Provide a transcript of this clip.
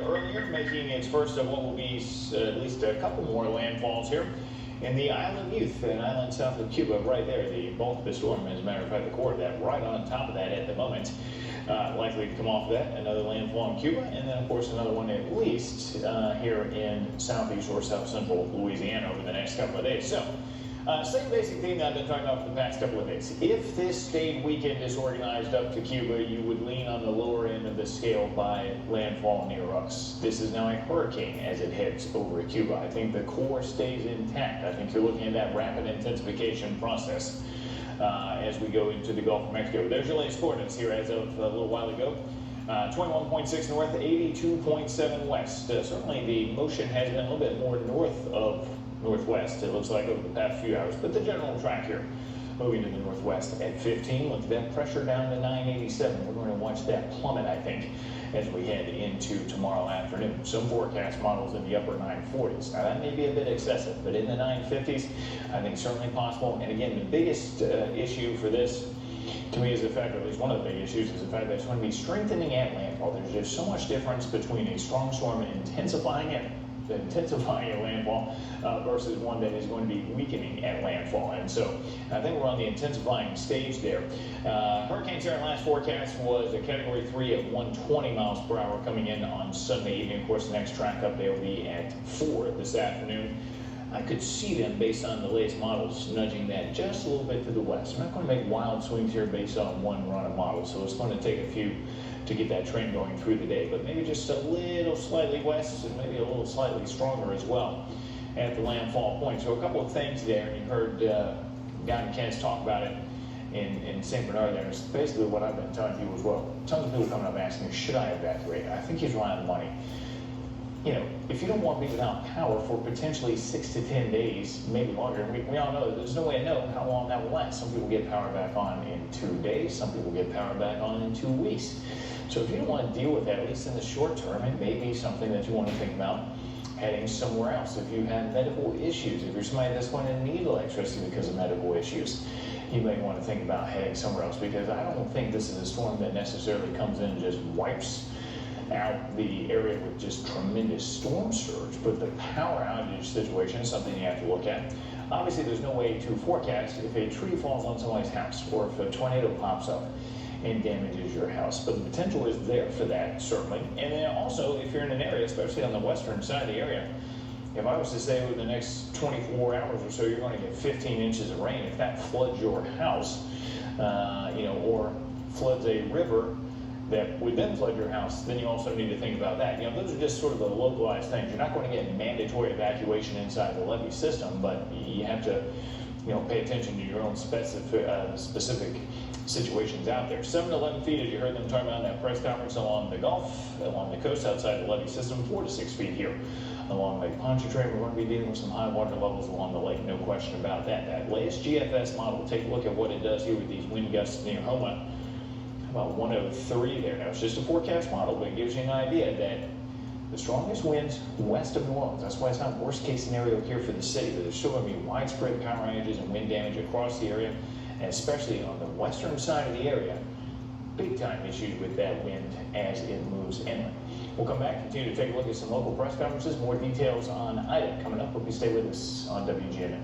earlier, making its first of what will be at least a couple more landfalls here in the island Youth, an island south of Cuba, right there. The bulk of the storm, as a matter of fact, the core of that, right on top of that at the moment. Likely to come off of that, another landfall in Cuba, and then of course another one at least here in southeast or south central Louisiana over the next couple of days. So, same basic theme that I've been talking about for the past couple of days. If this stayed weakened disorganized up to Cuba, you would lean on the lower end of the scale by landfall near us. This is now a hurricane as it heads over Cuba. I think the core stays intact. I think you're looking at that rapid intensification process as we go into the Gulf of Mexico. There's your latest coordinates here as of a little while ago. 21.6 north, 82.7 west. Certainly the motion has been a little bit more north of northwest, it looks like, over the past few hours, but the general track here moving to the northwest at 15 with that pressure down to 987. We're going to watch that plummet, I think, as we head into tomorrow afternoon. Some forecast models in the upper 940s. Now that may be a bit excessive, but in the 950s, I think certainly possible. And again, the biggest issue for this to me is the fact, or at least one of the big issues, is the fact that it's going to be strengthening at landfall. There's just so much difference between a strong storm intensifying at landfall versus one that is going to be weakening at landfall. And so I think we're on the intensifying stage there. Hurricane Sarah's last forecast was a category 3 at 120 miles per hour coming in on Sunday evening. Of course, the next track up there will be at 4 this afternoon. I could see them, based on the latest models, nudging that just a little bit to the west. I'm not going to make wild swings here based on one run of models, so it's going to take a few to get that trend going through the day, but maybe just a little slightly west and maybe a little slightly stronger as well at the landfall point. So a couple of things there, and you heard Guy and Kent's talk about it in St. Bernard there. It's basically what I've been telling people as well. Tons of people coming up asking me, should I evacuate? I think he's right on the money. You know, if you don't want to be without power for potentially 6 to 10 days, maybe longer, we all know that there's no way to know how long that will last. Some people get power back on in 2 days, some people get power back on in 2 weeks. So if you don't want to deal with that, at least in the short term, it may be something that you want to think about heading somewhere else. If you have medical issues, if you're somebody that's going to need electricity because of medical issues, you may want to think about heading somewhere else, because I don't think this is a storm that necessarily comes in and just wipes out the area with just tremendous storm surge, but the power outage situation is something you have to look at. Obviously, there's no way to forecast if a tree falls on somebody's house or if a tornado pops up and damages your house, but the potential is there for that, certainly. And then also, if you're in an area, especially on the western side of the area, if I was to say over the next 24 hours or so, you're going to get 15 inches of rain. If that floods your house, or floods a river that would then flood your house, then you also need to think about that. Those are just sort of the localized things. You're not going to get mandatory evacuation inside the levee system, but you have to, pay attention to your own specific situations out there. 7 to 11 feet, as you heard them talking about in that press conference, along the Gulf, along the coast outside the levee system. 4 to 6 feet here along Lake Pontchartrain. We're going to be dealing with some high water levels along the lake, no question about that. That latest GFS model, take a look at what it does here with these wind gusts near Homa. About 103 there. Now, it's just a forecast model, but it gives you an idea that the strongest winds west of New Orleans. That's why it's not worst case scenario here for the city, but there's still going to be widespread power outages and wind damage across the area, and especially on the western side of the area. Big time issues with that wind as it moves inland. We'll come back, continue to take a look at some local press conferences, more details on Ida coming up. Hope you stay with us on WGNO.